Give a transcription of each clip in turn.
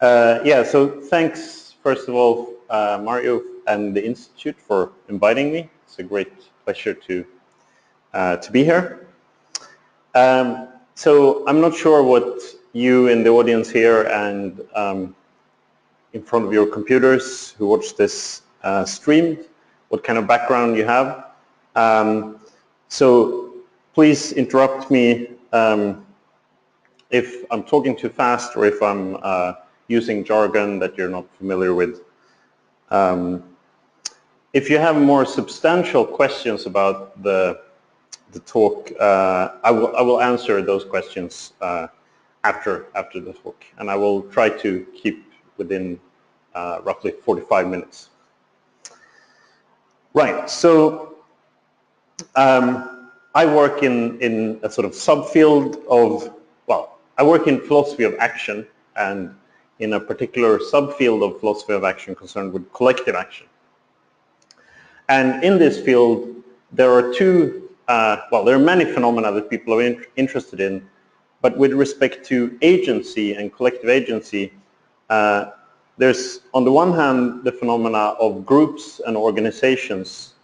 Yeah, so thanks, first of all, Mario and the Institute for inviting me. It's a great pleasure to be here. So I'm not sure what you in the audience here and in front of your computers who watch this stream, what kind of background you have. So please interrupt me if I'm talking too fast or if I'm using jargon that you're not familiar with. If you have more substantial questions about the talk, I will answer those questions after the talk, and I will try to keep within roughly 45 minutes. Right, so I work in a sort of subfield of, well, I work in philosophy of action, and in a particular subfield of philosophy of action concerned with collective action. And in this field, there are there are many phenomena that people are interested in, but with respect to agency and collective agency, there's on the one hand the phenomena of groups and organizations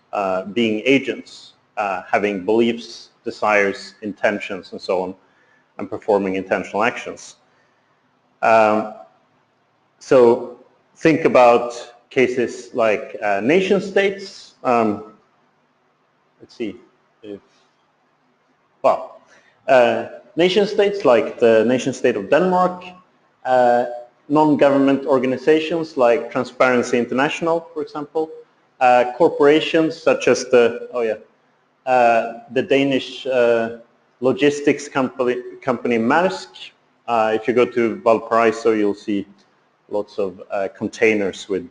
being agents, having beliefs, desires, intentions, and so on, and performing intentional actions. So think about cases like nation states. Let's see if, well, nation states like the nation state of Denmark, non-government organizations like Transparency International, for example, corporations such as the Danish logistics company Maersk. If you go to Valparaiso, you'll see lots of containers with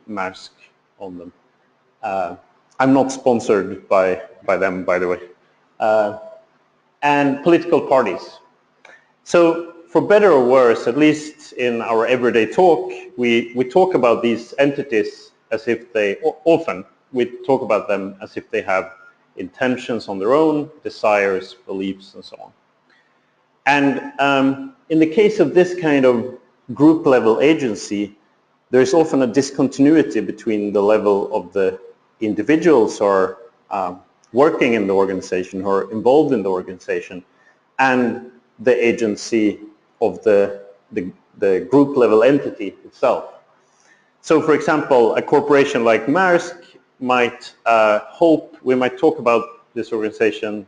Maersk on them. I'm not sponsored by them, by the way. And political parties. So for better or worse, at least in our everyday talk, we talk about these entities as if they, often, we talk about them as if they have intentions on their own, desires, beliefs, and so on. And in the case of this kind of group level agency, there is often a discontinuity between the level of the individuals who are working in the organization, who are involved in the organization, and the agency of the group level entity itself. So for example, a corporation like Maersk might we might talk about this organization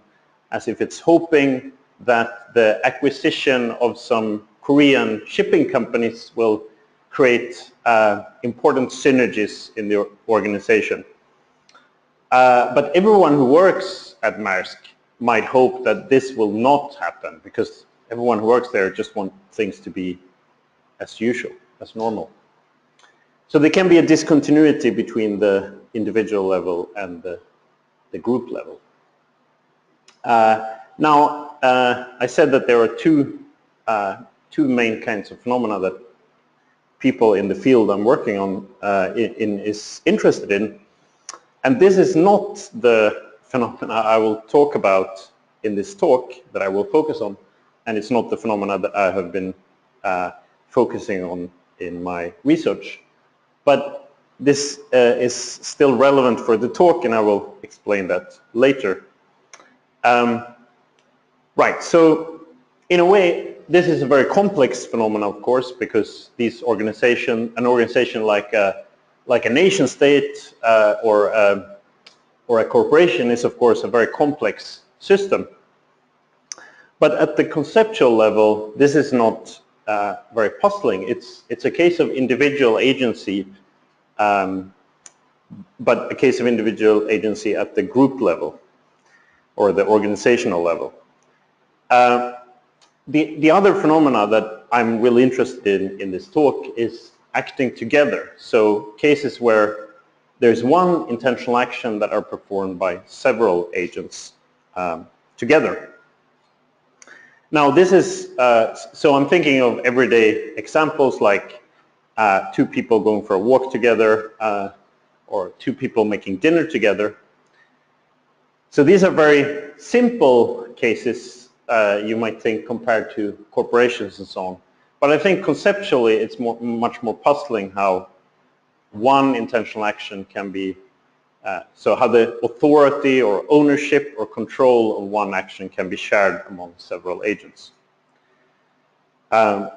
as if it's hoping that the acquisition of some Korean shipping companies will create important synergies in the organization. But everyone who works at Maersk might hope that this will not happen, because everyone who works there just wants things to be as usual, as normal. So there can be a discontinuity between the individual level and the group level. Now, I said that there are two main kinds of phenomena that people in the field I'm working on is interested in. And this is not the phenomena I will talk about in this talk that I will focus on, and it's not the phenomena that I have been focusing on in my research. But this is still relevant for the talk, and I will explain that later. Right, so in a way, this is a very complex phenomenon, of course, because an organization like a nation state or a corporation is, of course, a very complex system. But at the conceptual level, this is not very puzzling. It's a case of individual agency, but a case of individual agency at the group level or the organizational level. The other phenomena that I'm really interested in this talk is acting together. So cases where there's one intentional action that are performed by several agents together. Now this is, so I'm thinking of everyday examples like two people going for a walk together or two people making dinner together. So these are very simple cases, you might think, compared to corporations and so on. But I think conceptually it's much more puzzling how one intentional action can be, so how the authority or ownership or control of one action can be shared among several agents. And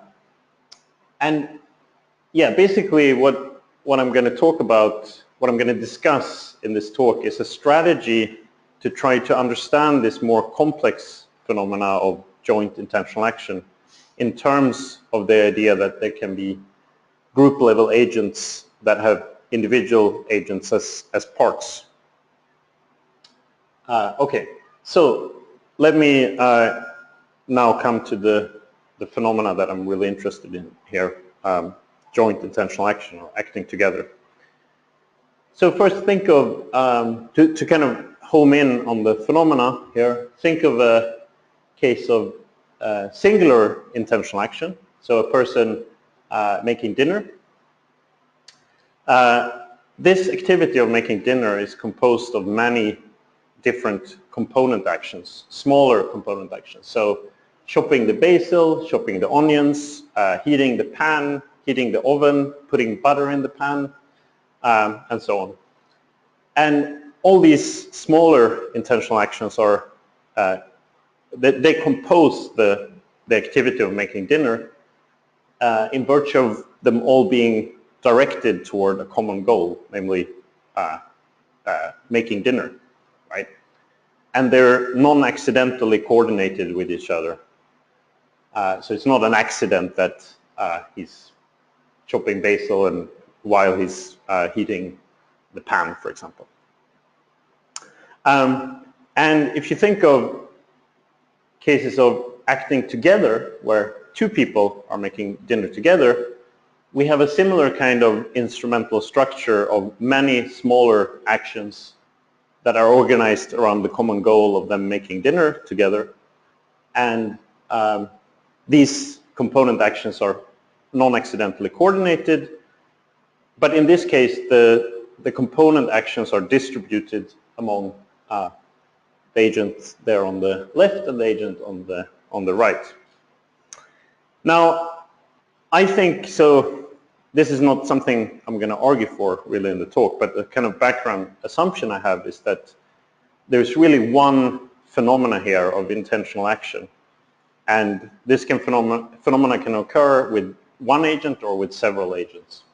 yeah, basically what I'm going to talk about, what I'm going to discuss in this talk is a strategy to try to understand this more complex phenomena of joint intentional action in terms of the idea that there can be group level agents that have individual agents as parts. Okay, so let me now come to the phenomena that I'm really interested in here, joint intentional action or acting together. So first think of, to kind of home in on the phenomena here, think of a case of singular intentional action. So a person making dinner. This activity of making dinner is composed of many different component actions, smaller component actions. So chopping the basil, chopping the onions, heating the pan, heating the oven, putting butter in the pan, and so on. And all these smaller intentional actions are, they compose the activity of making dinner in virtue of them all being directed toward a common goal, namely making dinner, right? And they're non-accidentally coordinated with each other. So it's not an accident that he's chopping basil and while he's heating the pan, for example. And if you think of cases of acting together, where two people are making dinner together, we have a similar kind of instrumental structure of many smaller actions that are organized around the common goal of them making dinner together. And these component actions are non-accidentally coordinated. But in this case, the component actions are distributed among the agent there on the left and the agent on the right. Now, I think, so this is not something I'm going to argue for really in the talk, but the kind of background assumption I have is that there's really one phenomena here of intentional action. And this phenomena can occur with one agent or with several agents.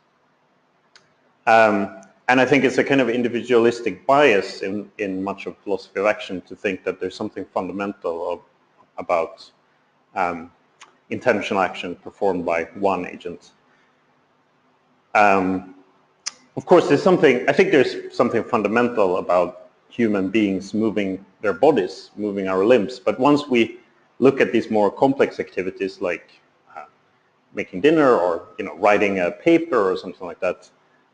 And I think it's a kind of individualistic bias in much of philosophy of action to think that there's something fundamental about intentional action performed by one agent. Of course, I think there's something fundamental about human beings moving their bodies, moving our limbs. But once we look at these more complex activities like making dinner or writing a paper or something like that,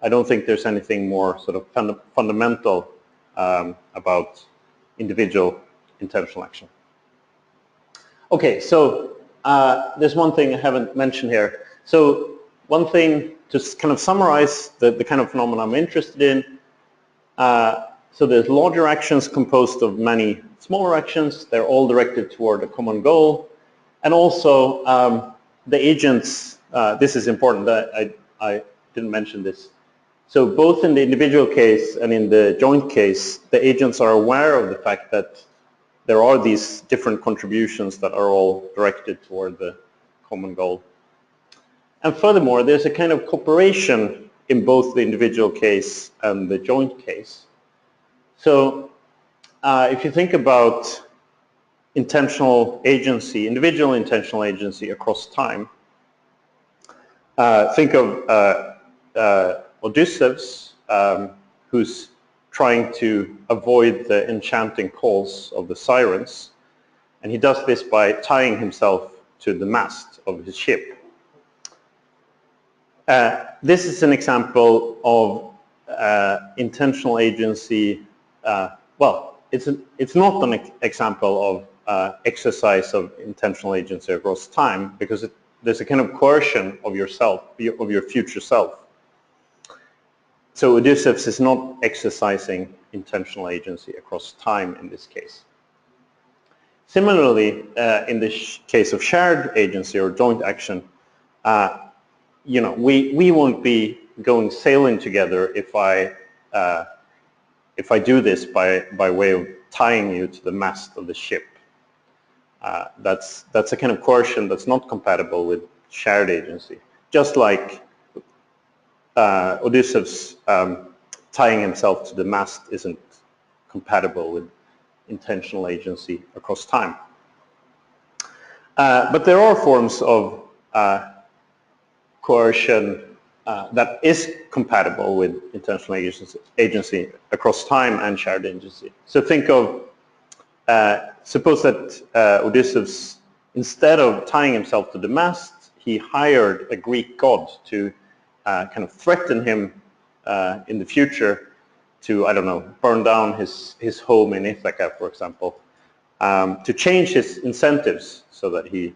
I don't think there's anything more sort of fundamental about individual intentional action. Okay, so there's one thing I haven't mentioned here. So one thing to kind of summarize the kind of phenomena I'm interested in. So there's larger actions composed of many smaller actions. They're all directed toward a common goal. And also the agents, this is important, I didn't mention this. So both in the individual case and in the joint case, the agents are aware of the fact that there are these different contributions that are all directed toward the common goal. And furthermore, there's a kind of cooperation in both the individual case and the joint case. So if you think about intentional agency, individual intentional agency across time, think of Odysseus, who's trying to avoid the enchanting calls of the sirens. And he does this by tying himself to the mast of his ship. This is an example of intentional agency. Well, it's not an example of exercise of intentional agency across time, because there's a kind of coercion of yourself, of your future self. So Odysseus is not exercising intentional agency across time in this case. Similarly, in the case of shared agency or joint action, you know, we won't be going sailing together if I do this by way of tying you to the mast of the ship. That's a kind of coercion that's not compatible with shared agency. Just like Odysseus tying himself to the mast isn't compatible with intentional agency across time. But there are forms of coercion that is compatible with intentional agency across time and shared agency. So think of, suppose that Odysseus, instead of tying himself to the mast, he hired a Greek god to kind of threaten him in the future to, I don't know, burn down his home in Ithaca, for example, to change his incentives so that he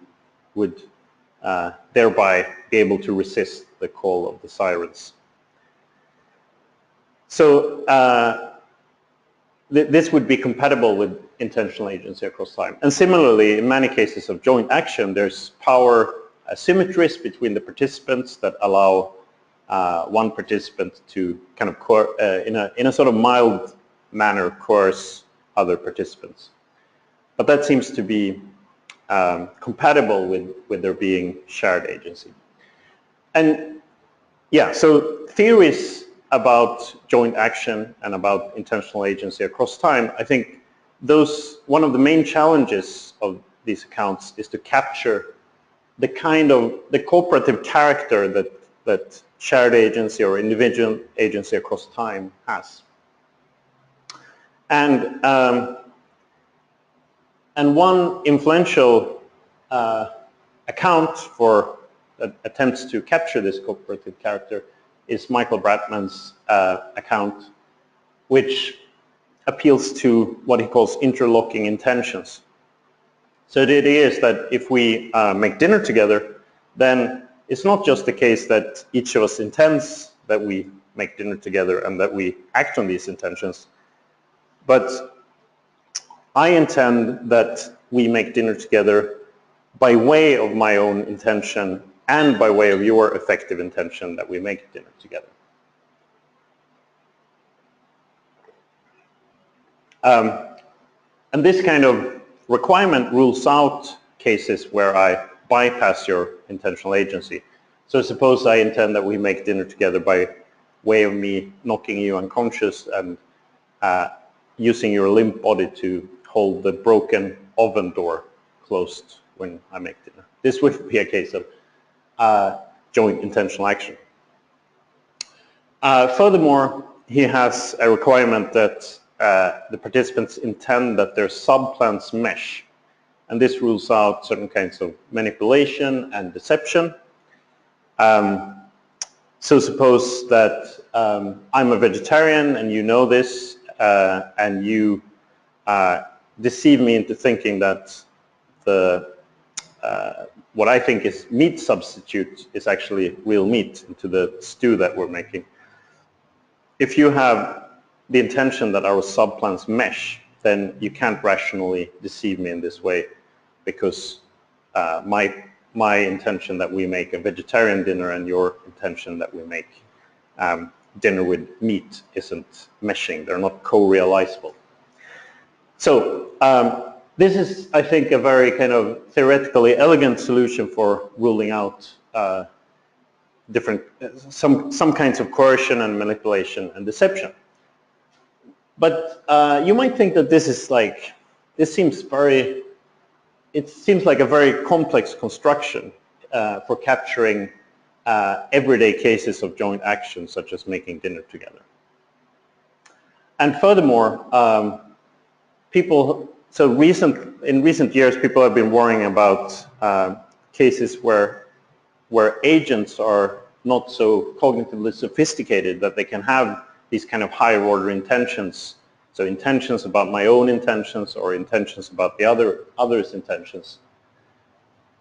would thereby be able to resist the call of the sirens. So this would be compatible with intentional agency across time. And similarly, in many cases of joint action, there's power asymmetries between the participants that allow one participant to kind of in a sort of mild manner coerce other participants. But that seems to be compatible with there being shared agency. And yeah, so theories about joint action and about intentional agency across time, I think one of the main challenges of these accounts is to capture the kind of the cooperative character that shared agency or individual agency across time has. And one influential account for that attempts to capture this cooperative character is Michael Bratman's account, which appeals to what he calls interlocking intentions. So the idea is that if we make dinner together, then it's not just the case that each of us intends that we make dinner together and that we act on these intentions, but I intend that we make dinner together by way of my own intention and by way of your effective intention that we make dinner together. And this kind of requirement rules out cases where I bypass your intentional agency. So suppose I intend that we make dinner together by way of me knocking you unconscious and using your limp body to hold the broken oven door closed when I make dinner. This would be a case of joint intentional action. Furthermore, he has a requirement that the participants intend that their subplans mesh, and this rules out certain kinds of manipulation and deception. So suppose that I'm a vegetarian and you know this, and you deceive me into thinking that what I think is meat substitute is actually real meat into the stew that we're making. If you have the intention that our subplans mesh, then you can't rationally deceive me in this way, because my intention that we make a vegetarian dinner and your intention that we make dinner with meat isn't meshing. They're not co-realizable. So this is, I think, a very kind of theoretically elegant solution for ruling out some kinds of coercion and manipulation and deception. But you might think that this is like, it seems like a very complex construction for capturing everyday cases of joint action, such as making dinner together. And furthermore, in recent years, people have been worrying about cases where agents are not so cognitively sophisticated that they can have these kind of higher order intentions. So intentions about my own intentions or intentions about the other's intentions.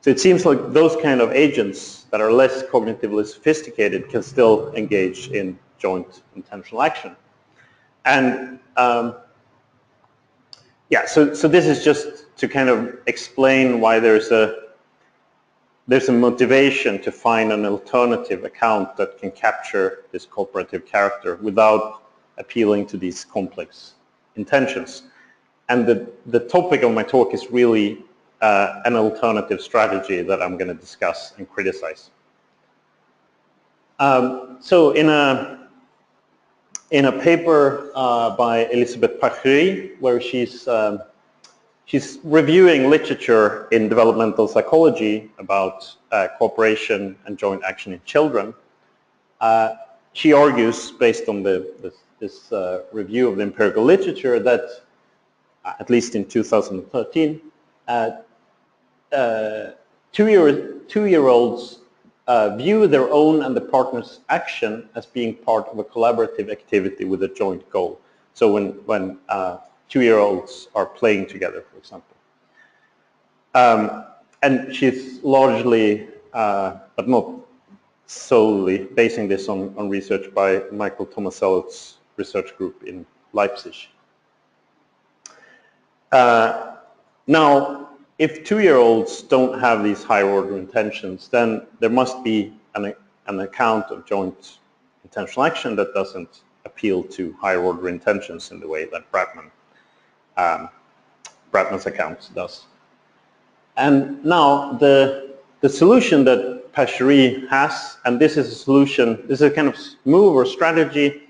So it seems like those kind of agents that are less cognitively sophisticated can still engage in joint intentional action. And yeah, so this is just to kind of explain why there's there's a motivation to find an alternative account that can capture this cooperative character without appealing to these complex intentions. And the topic of my talk is really an alternative strategy that I'm going to discuss and criticize. So in a paper by Elisabeth Pachery, where she's reviewing literature in developmental psychology about cooperation and joint action in children, she argues, based on this review of the empirical literature, that at least in 2013, two-year-olds view their own and the partner's action as being part of a collaborative activity with a joint goal. So when two-year-olds are playing together, for example. And she's largely, but not solely, basing this on research by Michael Tomasello's research group in Leipzig. Now, if two-year-olds don't have these higher order intentions, then there must be an account of joint intentional action that doesn't appeal to higher order intentions in the way that Bratman's account does. And now the solution that Pachery has, and this is a solution, this is a kind of move or strategy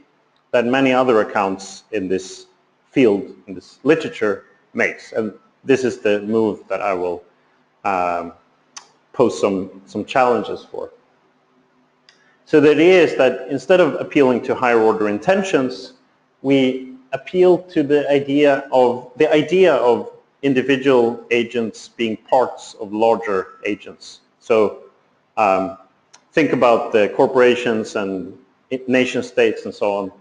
that many other accounts in this field, in this literature, makes. And this is the move that I will pose some challenges for. So the idea is that instead of appealing to higher order intentions, we appeal to the idea of individual agents being parts of larger agents. So think about the corporations and nation states and so on.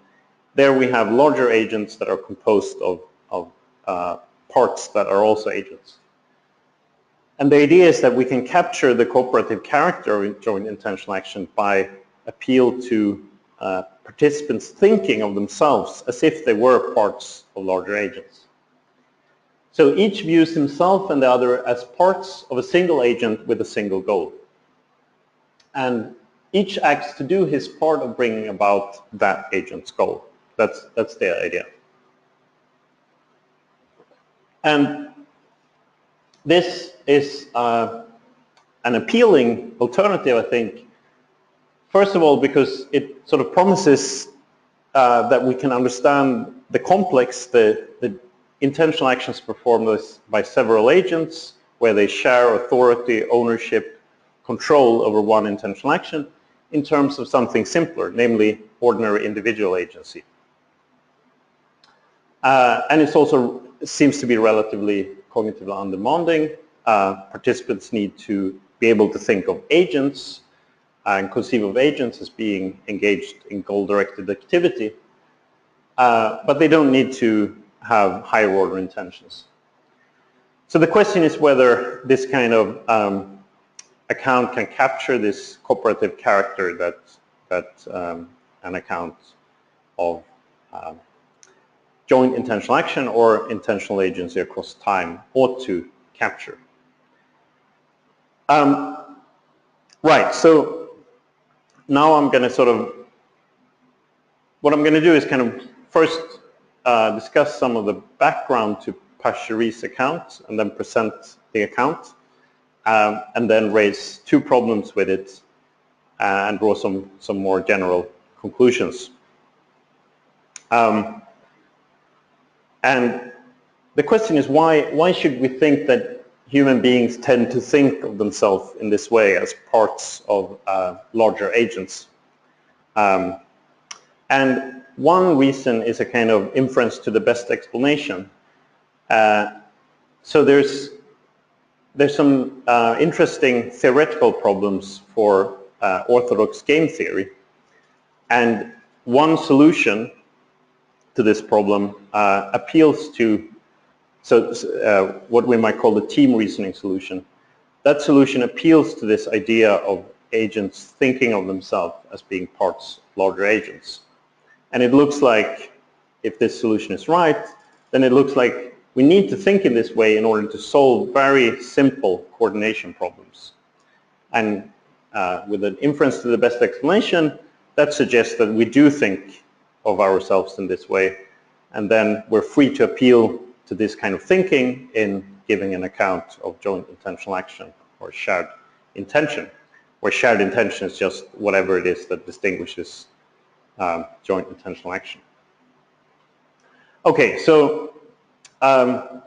There we have larger agents that are composed of parts that are also agents. And the idea is that we can capture the cooperative character of joint intentional action by appeal to participants thinking of themselves as if they were parts of larger agents. So each views himself and the other as parts of a single agent with a single goal. And each acts to do his part of bringing about that agent's goal. That's the idea. And this is an appealing alternative, I think, first of all, because it sort of promises that we can understand the complex, the intentional actions performed by several agents, where they share authority, ownership, control over one intentional action, in terms of something simpler, namely ordinary individual agency. And it also seems to be relatively cognitively undemanding. Participants need to be able to think of agents and conceive of agents as being engaged in goal-directed activity, but they don't need to have higher order intentions. So the question is whether this kind of account can capture this cooperative character that an account of joint intentional action or intentional agency across time ought to capture. Right, so now I'm going to what I'm going to do is kind of first discuss some of the background to Pachery's account and then present the account and then raise two problems with it and draw some more general conclusions. And the question is, why should we think that human beings tend to think of themselves in this way as parts of larger agents? And one reason is a kind of inference to the best explanation. So there's some interesting theoretical problems for orthodox game theory. And one solution to this problem appeals to what we might call the team reasoning solution. That solution appeals to this idea of agents thinking of themselves as being parts of larger agents. And it looks like, if this solution is right, then it looks like we need to think in this way in order to solve very simple coordination problems. And with an inference to the best explanation, that suggests that we do think of ourselves in this way, and then we're free to appeal to this kind of thinking in giving an account of joint intentional action or shared intention, where shared intention is just whatever it is that distinguishes joint intentional action. Okay, so the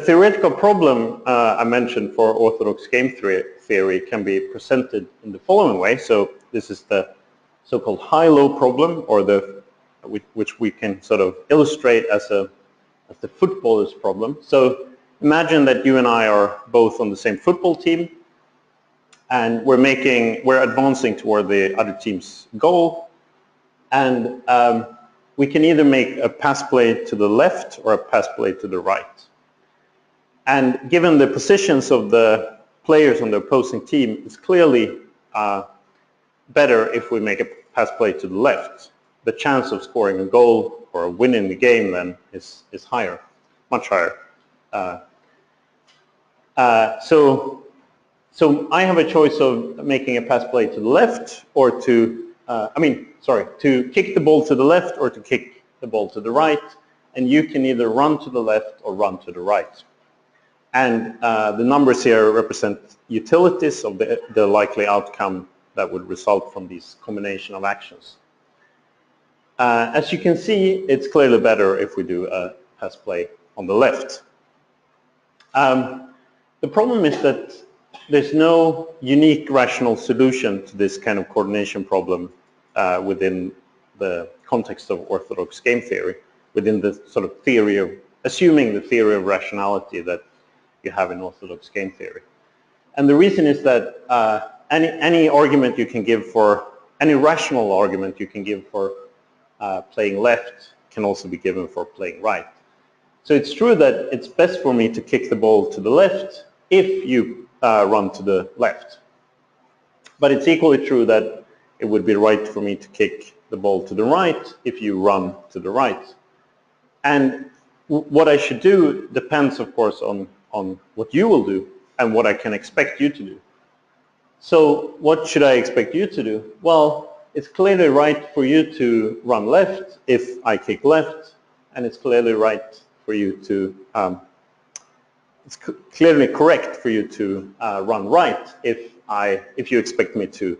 theoretical problem I mentioned for orthodox game theory can be presented in the following way. So this is the so-called high-low problem, or which we can sort of illustrate as the footballer's problem. So imagine that you and I are both on the same football team, and we're advancing toward the other team's goal, and we can either make a pass play to the left or a pass play to the right. And given the positions of the players on the opposing team, it's clearly better if we make a pass play to the left. The chance of scoring a goal or winning the game then is higher, much higher. So I have a choice of making a pass play to the left or to kick the ball to the left or to kick the ball to the right, and you can either run to the left or run to the right. And the numbers here represent utilities of the likely outcome that would result from this combination of actions. As you can see, it's clearly better if we do a pass play on the left. The problem is that there's no unique rational solution to this kind of coordination problem within the context of orthodox game theory, within the sort of theory of, assuming the theory of rationality that you have in orthodox game theory. And the reason is that any argument you can give for, any rational argument you can give for playing left can also be given for playing right. So it's true that it's best for me to kick the ball to the left if you run to the left. But it's equally true that it would be right for me to kick the ball to the right if you run to the right. And what I should do depends, of course, on what you will do and what I can expect you to do. So what should I expect you to do? Well, it's clearly right for you to run left if I kick left, and it's clearly right for you to, it's clearly correct for you to run right if you expect me to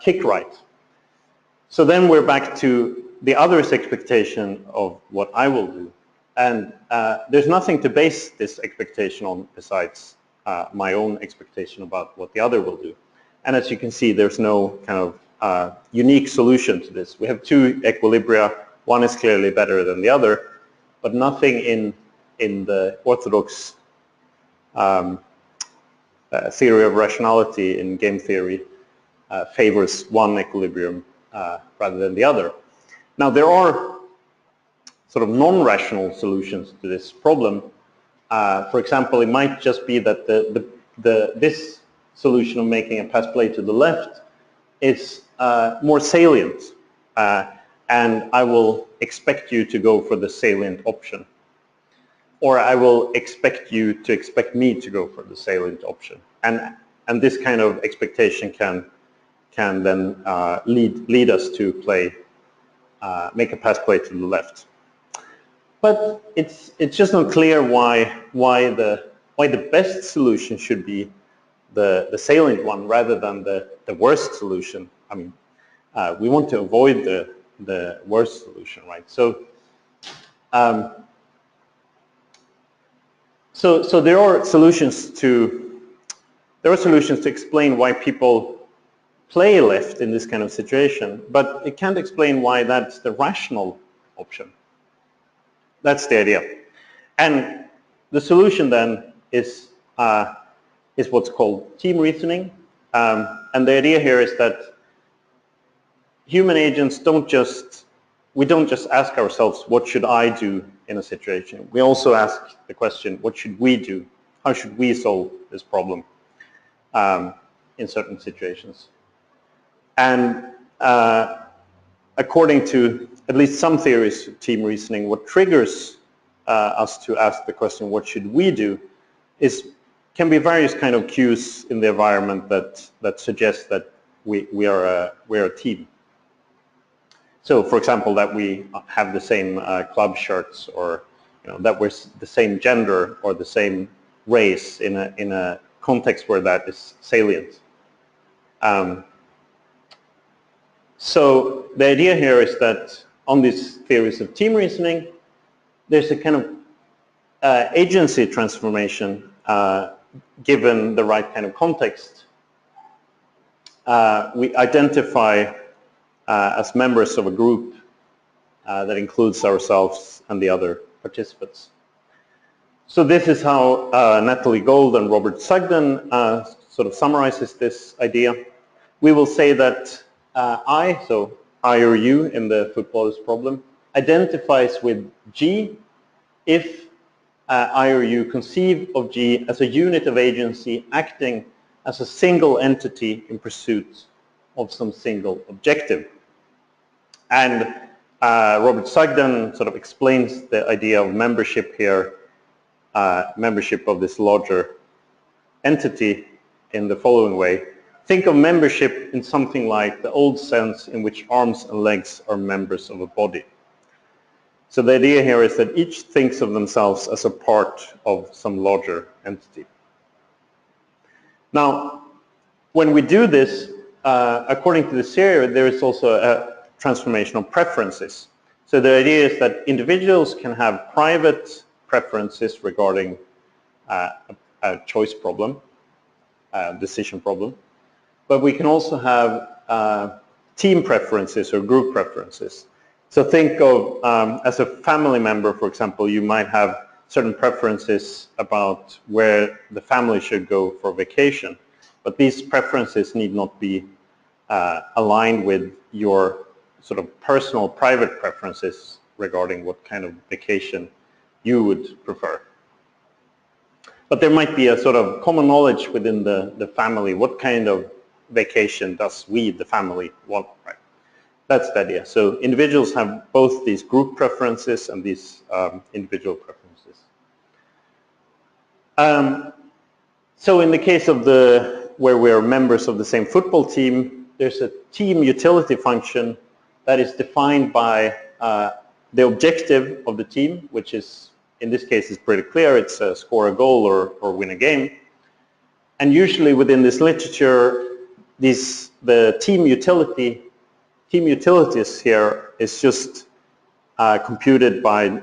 kick right. So then we're back to the other's expectation of what I will do. And there's nothing to base this expectation on besides my own expectation about what the other will do. And as you can see, there's no kind of unique solution to this. We have two equilibria. One is clearly better than the other, but nothing in the orthodox theory of rationality in game theory favors one equilibrium rather than the other. Now, there are sort of non-rational solutions to this problem. For example, it might just be that this solution of making a pass play to the left is more salient, and I will expect you to go for the salient option. Or I will expect you to expect me to go for the salient option. And this kind of expectation can then lead us to make a pass play to the left. But it's just not clear why the best solution should be the salient one rather than the worst solution. I mean, we want to avoid the worst solution, right? So there are solutions to explain why people play left in this kind of situation, but it can't explain why that's the rational option. That's the idea. And the solution then is what's called team reasoning. And the idea here is that human agents we don't just ask ourselves, what should I do in a situation? We also ask the question, what should we do? How should we solve this problem in certain situations? And according to at least some theories of team reasoning, what triggers us to ask the question, what should we do, is can be various kind of cues in the environment that suggest that we're a team. So, for example, that we have the same club shirts, or that we're the same gender or the same race in a context where that is salient. So the idea here is that on these theories of team reasoning, there's a kind of agency transformation given the right kind of context. We identify as members of a group that includes ourselves and the other participants. So this is how Natalie Gold and Robert Sugden sort of summarizes this idea. We will say that so I or you in the footballer's problem, identifies with G if I or you conceive of G as a unit of agency acting as a single entity in pursuit of some single objective. And Robert Sugden sort of explains the idea of membership here, membership of this larger entity in the following way. Think of membership in something like the old sense in which arms and legs are members of a body. So the idea here is that each thinks of themselves as a part of some larger entity. Now, when we do this, according to this theory, there is also a transformational preferences. So the idea is that individuals can have private preferences regarding a choice problem, decision problem, but we can also have team preferences or group preferences. So think of, as a family member, for example, you might have certain preferences about where the family should go for vacation, but these preferences need not be aligned with your sort of personal private preferences regarding what kind of vacation you would prefer. But there might be a sort of common knowledge within the family, what kind of vacation does we, the family, want, right? That's the idea. So individuals have both these group preferences and these individual preferences. So in the case of where we are members of the same football team, there's a team utility function that is defined by the objective of the team, which is, in this case, is pretty clear. It's score a goal or win a game. And usually within this literature, the team utilities here is just computed by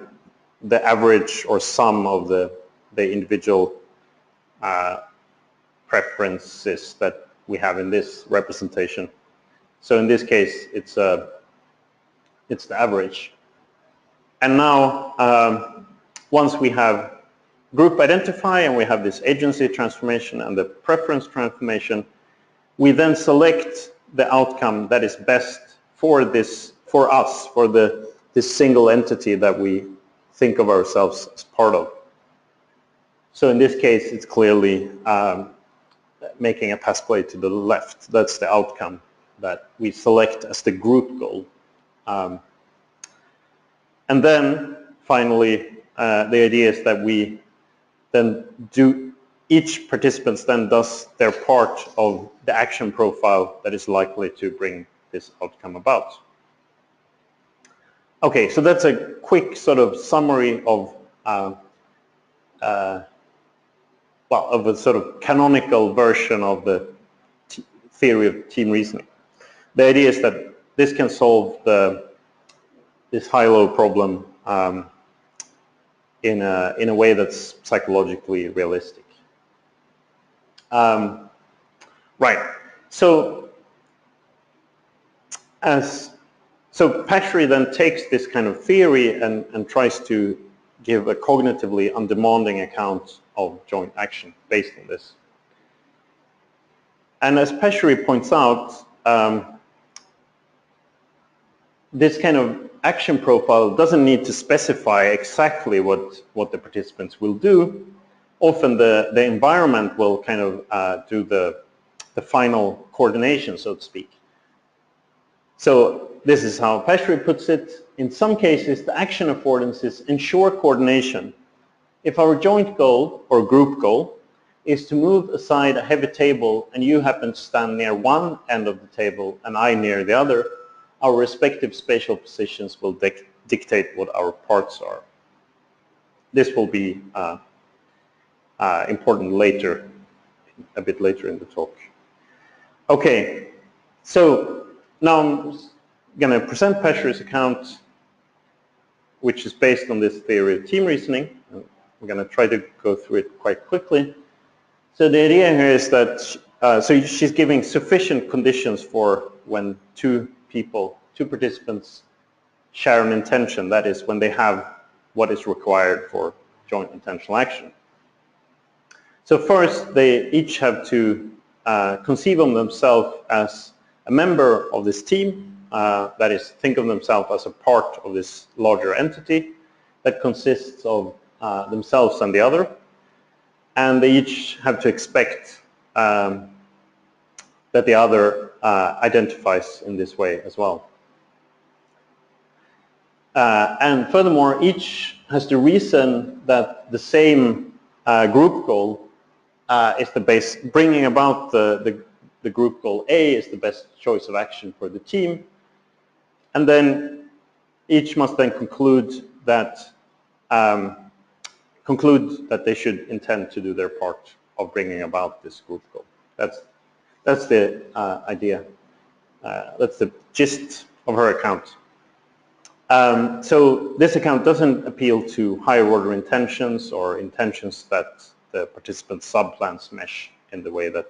the average or sum of the individual preferences that we have in this representation. So in this case, it's the average. And now, once we have group identify and we have this agency transformation and the preference transformation, we then select the outcome that is best for this, for us, for this single entity that we think of ourselves as part of. So in this case, it's clearly making a pass play to the left. That's the outcome that we select as the group goal. And then finally, the idea is that we then each participant then does their part of the action profile that is likely to bring this outcome about. Okay, so that's a quick sort of summary of of a sort of canonical version of the theory of team reasoning. The idea is that this can solve this high-low problem in a way that's psychologically realistic. Right. So Pashery then takes this kind of theory and tries to give a cognitively undemanding account of joint action based on this. And as Pashery points out, this kind of action profile doesn't need to specify exactly what the participants will do. Often the environment will kind of do the final coordination, so to speak. So this is how Pashery puts it. In some cases, the action affordances ensure coordination. If our joint goal or group goal is to move aside a heavy table and you happen to stand near one end of the table and I near the other, our respective spatial positions will dictate what our parts are. This will be important later, a bit later in the talk. Okay, so now I'm going to present Pesci's account, which is based on this theory of team reasoning. We're going to try to go through it quite quickly. So the idea here is that, so she's giving sufficient conditions for when two participants share an intention, that is, when they have what is required for joint intentional action. So first, they each have to conceive of themselves as a member of this team, that is, think of themselves as a part of this larger entity that consists of themselves and the other, and they each have to expect that the other identifies in this way as well. And furthermore, each has to reason that the same group goal is the base, bringing about the group goal A is the best choice of action for the team, and then each must then conclude that they should intend to do their part of bringing about this group goal. That's the idea. That's the gist of her account. So this account doesn't appeal to higher order intentions or intentions that the participants' subplans mesh in the way that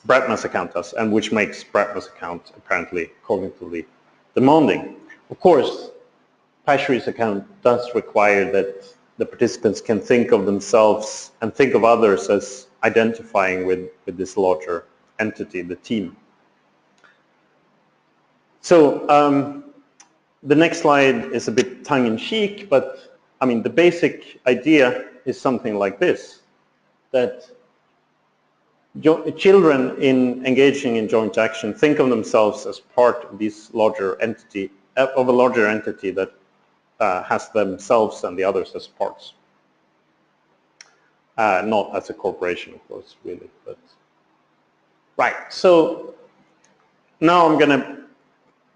Bratman's account does, and which makes Bratman's account apparently cognitively demanding. Of course, Pesci's account does require that the participants can think of themselves and think of others as identifying with this larger entity, the team. So the next slide is a bit tongue-in-cheek, but I mean the basic idea is something like this, that children in engaging in joint action think of themselves as part of this larger entity, of a larger entity that has themselves and the others as parts. Not as a corporation, of course, really. But right. So now I'm going to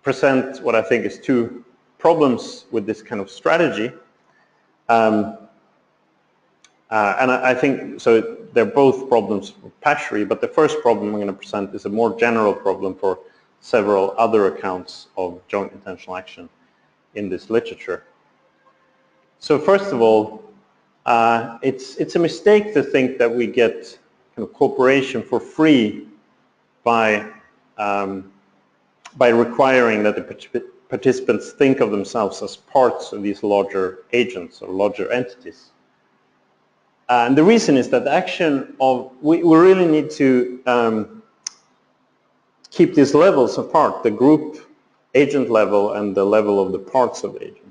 present what I think is two problems with this kind of strategy. And I think, so they're both problems for Pesci, but the first problem I'm going to present is a more general problem for several other accounts of joint intentional action in this literature. So first of all, it's a mistake to think that we get kind of cooperation for free by requiring that the participants think of themselves as parts of these larger agents or larger entities. And the reason is that the action of, we really need to keep these levels apart, the group agent level and the level of the parts of the agent.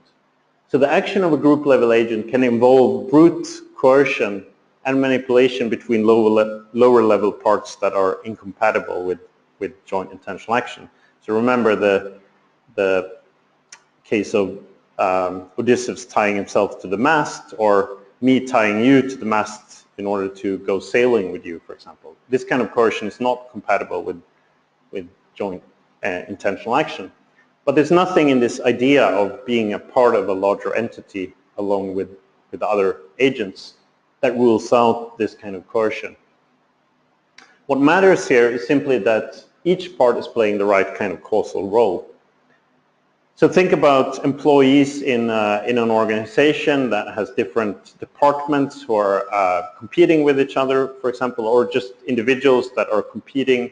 So the action of a group level agent can involve brute coercion and manipulation between lower level parts that are incompatible with joint intentional action. So remember the case of Odysseus tying himself to the mast, or me tying you to the mast in order to go sailing with you, for example. This kind of coercion is not compatible with joint intentional action. But there's nothing in this idea of being a part of a larger entity along with other agents that rules out this kind of coercion. What matters here is simply that each part is playing the right kind of causal role. So think about employees in an organization that has different departments who are competing with each other, for example, or just individuals that are competing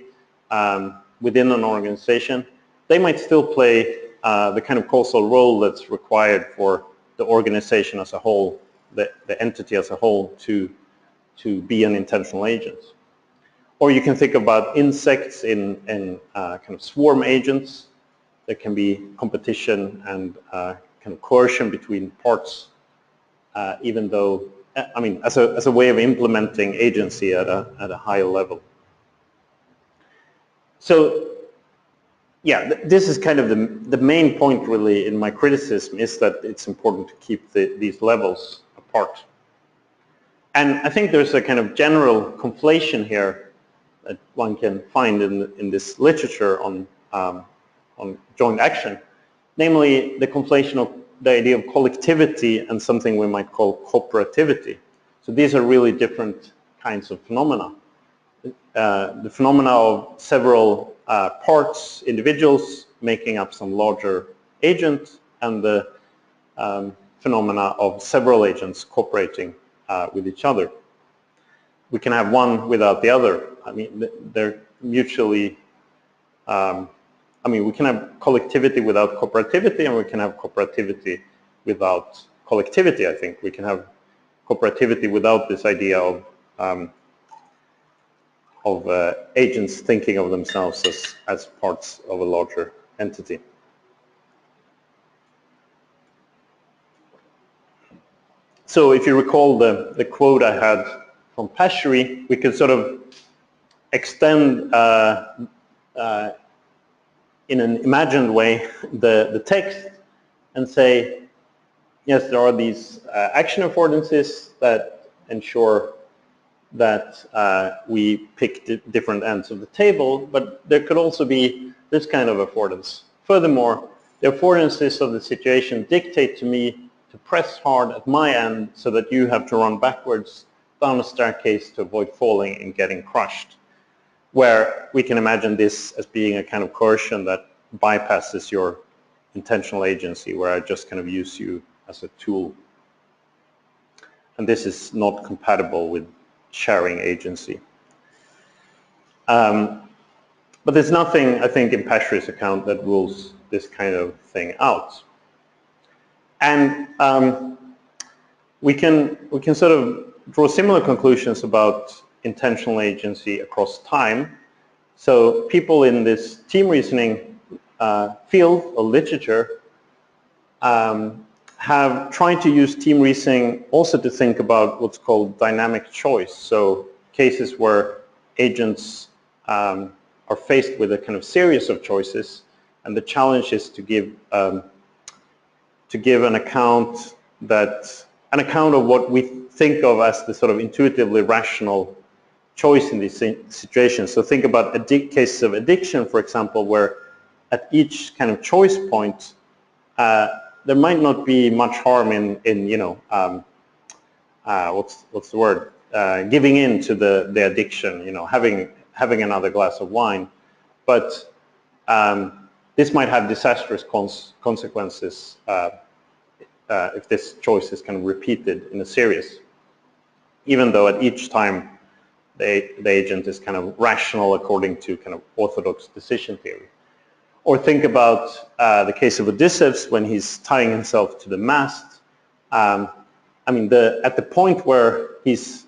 within an organization. They might still play the kind of causal role that's required for the organization as a whole, the entity as a whole, to be an intentional agent. Or you can think about insects in kind of swarm agents. There can be competition and kind of coercion between parts, even though, I mean, as a way of implementing agency at a higher level. So, yeah, this is kind of the main point really in my criticism, is that it's important to keep these levels apart. And I think there's a kind of general conflation here that one can find in this literature on joint action, namely the conflation of the idea of collectivity and something we might call cooperativity. So these are really different kinds of phenomena. The phenomena of several parts, individuals, making up some larger agent, and the phenomena of several agents cooperating with each other. We can have one without the other. I mean, they're mutually, we can have collectivity without cooperativity, and we can have cooperativity without collectivity, I think. We can have cooperativity without this idea of agents thinking of themselves as parts of a larger entity. So if you recall the quote I had from Paschery, we could sort of extend in an imagined way the text and say, yes, there are these action affordances that ensure that we pick different ends of the table, but there could also be this kind of affordance. Furthermore, the affordances of the situation dictate to me to press hard at my end so that you have to run backwards down a staircase to avoid falling and getting crushed, where we can imagine this as being a kind of coercion that bypasses your intentional agency, where I just kind of use you as a tool. And this is not compatible with sharing agency. But there's nothing, I think, in Paschery's account that rules this kind of thing out. And we can sort of draw similar conclusions about intentional agency across time. So people in this team reasoning field or literature have tried to use team reasoning also to think about what's called dynamic choice. So cases where agents are faced with a kind of series of choices, and the challenge is to give an account of what we think of as the sort of intuitively rational choice in these situations. So think about cases of addiction, for example, where at each kind of choice point, there might not be much harm in what's the word? Giving in to the addiction, having another glass of wine, but this might have disastrous consequences if this choice is kind of repeated in a series, even though at each time the agent is kind of rational according to kind of orthodox decision theory. Or think about the case of Odysseus when he's tying himself to the mast. At the point where he's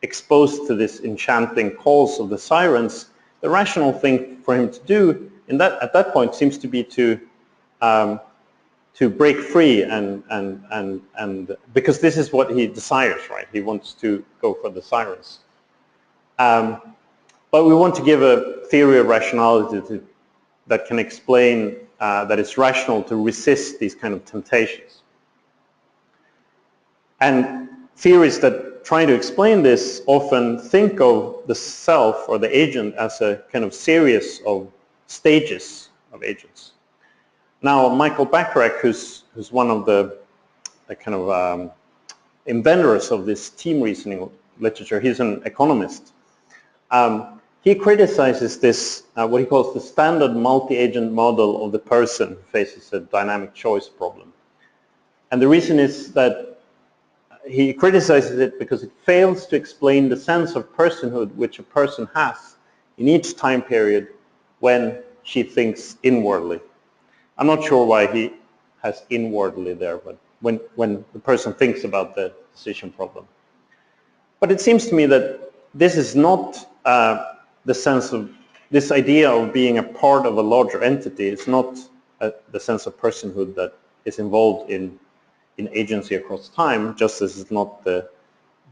exposed to this enchanting calls of the sirens, the rational thing for him to do at that point seems to be to break free and because this is what he desires, right? He wants to go for the sirens. But we want to give a theory of rationality that can explain that it's rational to resist these kind of temptations. And theories that try to explain this often think of the self or the agent as a kind of series of stages of agents. Now, Michael Bacharach, who's one of the kind of inventors of this team reasoning literature, he's an economist. He criticizes this, what he calls the standard multi-agent model of the person who faces a dynamic choice problem. And the reason is that he criticizes it because it fails to explain the sense of personhood which a person has in each time period when she thinks inwardly. I'm not sure why he has inwardly there, but when the person thinks about the decision problem. But it seems to me that this is not the sense of, this idea of being a part of a larger entity is not the sense of personhood that is involved in agency across time, just as it's not the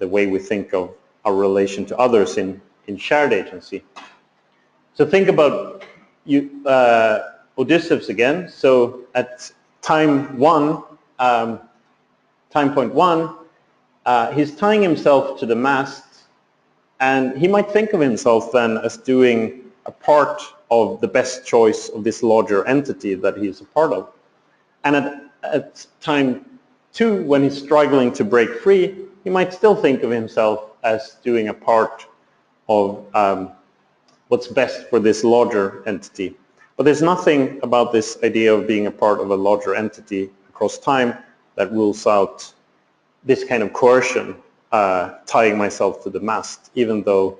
way we think of our relation to others in shared agency. So think about Odysseus again. So at time point one, he's tying himself to the mast, and he might think of himself then as doing a part of the best choice of this larger entity that he's a part of. And at time 2, when he's struggling to break free, he might still think of himself as doing a part of what's best for this larger entity. But there's nothing about this idea of being a part of a larger entity across time that rules out this kind of coercion, tying myself to the mast, even though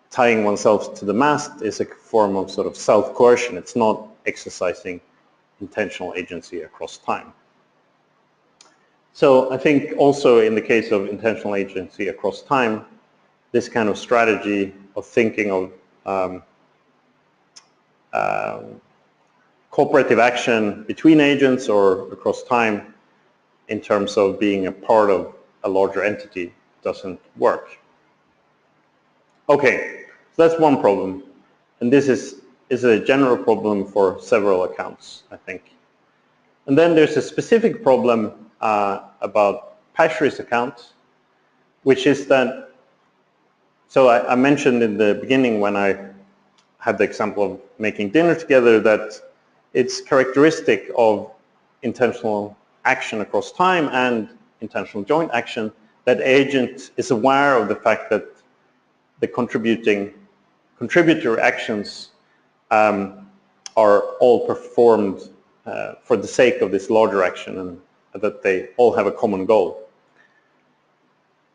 tying oneself to the mast is a form of sort of self-coercion. It's not exercising intentional agency across time. So I think also in the case of intentional agency across time, this kind of strategy of thinking of cooperative action between agents or across time in terms of being a part of a larger entity doesn't work. Okay, so that's one problem. And this is a general problem for several accounts, I think. And then there's a specific problem about Pashery's account, which is that, so I mentioned in the beginning when I had the example of making dinner together that it's characteristic of intentional action across time and intentional joint action that agent is aware of the fact that the contributor actions are all performed for the sake of this larger action and that they all have a common goal.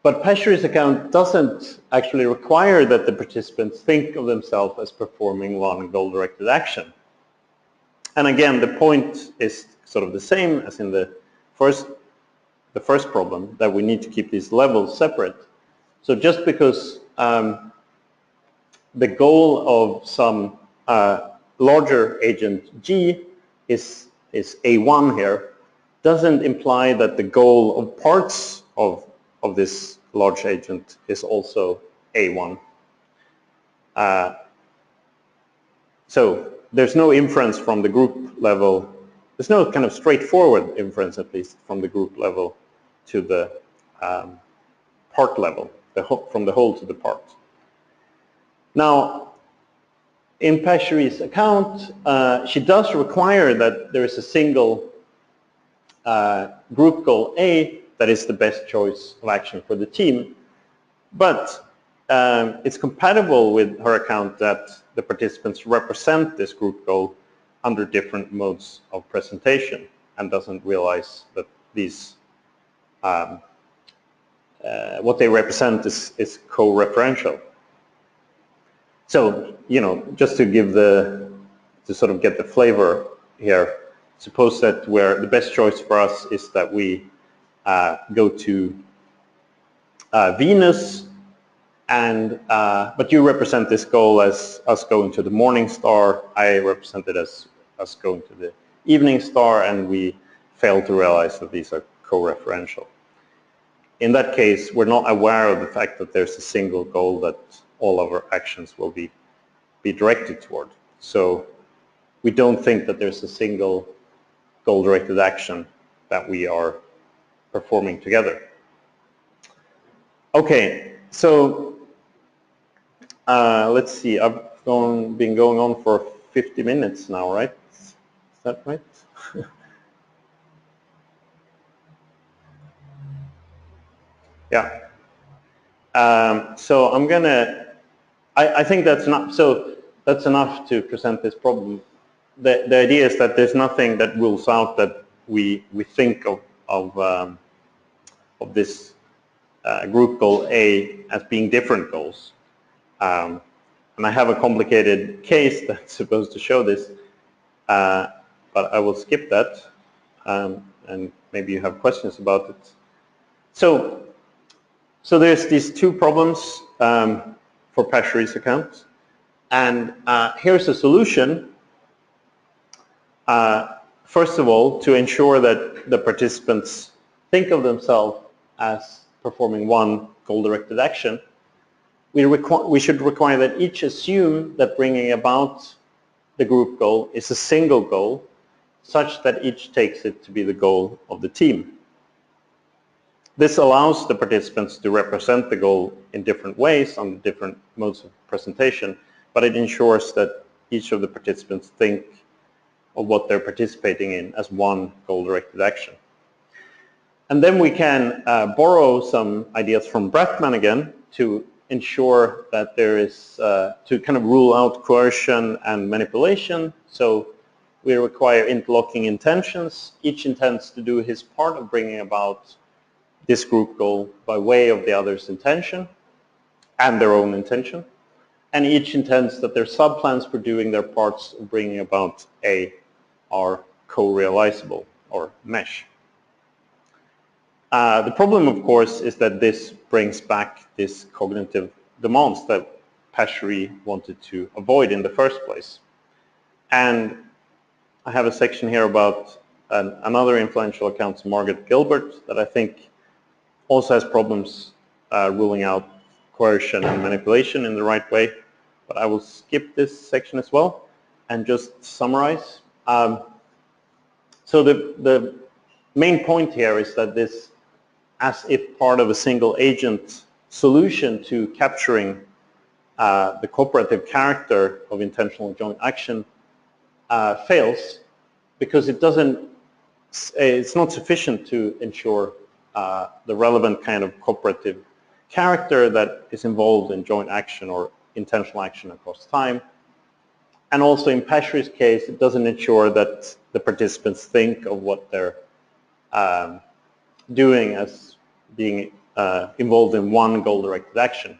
But Pashery's account doesn't actually require that the participants think of themselves as performing one goal-directed action. And again, the point is sort of the same as in the first problem, that we need to keep these levels separate. So just because the goal of some larger agent G is A1 here, doesn't imply that the goal of parts of this large agent is also A1. So there's no inference from the group level. There's no kind of straightforward inference, at least, from the group level to the part level, from the whole to the part. Now, in Pashery's account, she does require that there is a single group goal A that is the best choice of action for the team. But it's compatible with her account that the participants represent this group goal under different modes of presentation and doesn't realize that these what they represent is co-referential. So, you know, just to sort of get the flavor here, suppose that the best choice for us is that we go to Venus, and but you represent this goal as us going to the morning star. I represent it as us going to the evening star, and we fail to realize that these are co-referential. In that case, we're not aware of the fact that there's a single goal that all of our actions will be directed toward. So we don't think that there's a single goal-directed action that we are performing together. Okay, so let's see. I've been going on for 50 minutes now, right? Is that right? Yeah. So I'm gonna. I think that's not. So that's enough to present this problem. The idea is that there's nothing that rules out that we think of this group goal A as being different goals. And I have a complicated case that's supposed to show this, but I will skip that, and maybe you have questions about it. So there's these two problems for Pashery's account, and here's a solution. First of all, to ensure that the participants think of themselves as performing one goal-directed action, we should require that each assume that bringing about the group goal is a single goal, such that each takes it to be the goal of the team. This allows the participants to represent the goal in different ways on different modes of presentation, but it ensures that each of the participants think of what they're participating in as one goal-directed action. And then we can borrow some ideas from Bratman again to ensure that there is, to kind of rule out coercion and manipulation. So we require interlocking intentions. Each intends to do his part of bringing about this group goal by way of the other's intention and their own intention. And each intends that their subplans for doing their parts of bringing about A are co-realizable or mesh. The problem, of course, is that this brings back this cognitive demands that Pachery wanted to avoid in the first place. And I have a section here about another influential account, Margaret Gilbert, that I think also has problems ruling out coercion and manipulation in the right way. But I will skip this section as well and just summarize. So the main point here is that this, as if part of a single agent solution to capturing the cooperative character of intentional joint action fails because it's not sufficient to ensure the relevant kind of cooperative character that is involved in joint action or intentional action across time. And also in Pachery's case, it doesn't ensure that the participants think of what they're doing as being involved in one goal-directed action.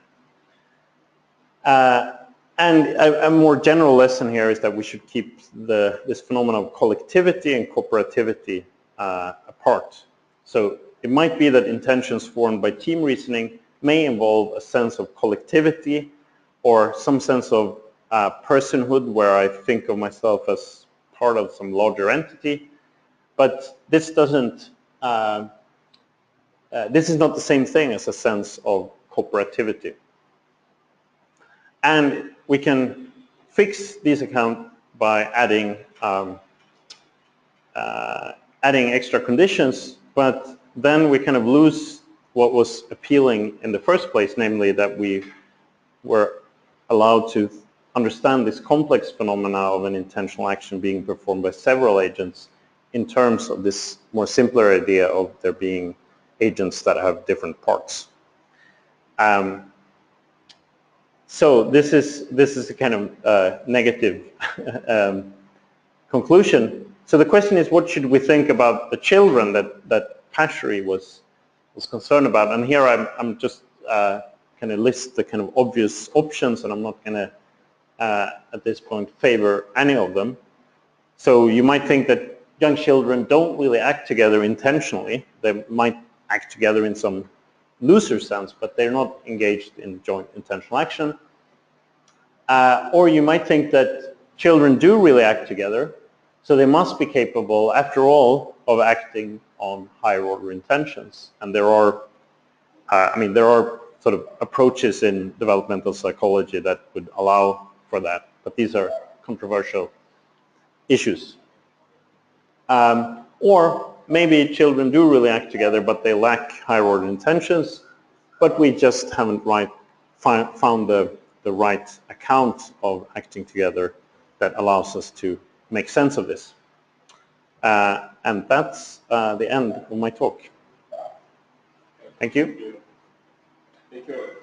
And a more general lesson here is that we should keep this phenomenon of collectivity and cooperativity apart. So it might be that intentions formed by team reasoning may involve a sense of collectivity or some sense of personhood where I think of myself as part of some larger entity, but this doesn't. This is not the same thing as a sense of cooperativity. And we can fix these accounts by adding extra conditions, but then we kind of lose what was appealing in the first place, namely that we were allowed to understand this complex phenomena of an intentional action being performed by several agents in terms of this more simpler idea of there being agents that have different parts. So this is a kind of negative conclusion. So the question is, what should we think about the children that Pachery was concerned about? And here I'm just kind of list the kind of obvious options, and I'm not going to at this point favor any of them. So you might think that young children don't really act together intentionally. They might act together in some looser sense, but they're not engaged in joint intentional action. Or you might think that children do really act together, so they must be capable, after all, of acting on higher order intentions. And there are, there are sort of approaches in developmental psychology that would allow for that, but these are controversial issues. Or maybe children do really act together, but they lack higher order intentions, but we just haven't found the right account of acting together that allows us to make sense of this. And that's the end of my talk. Thank you. Thank you.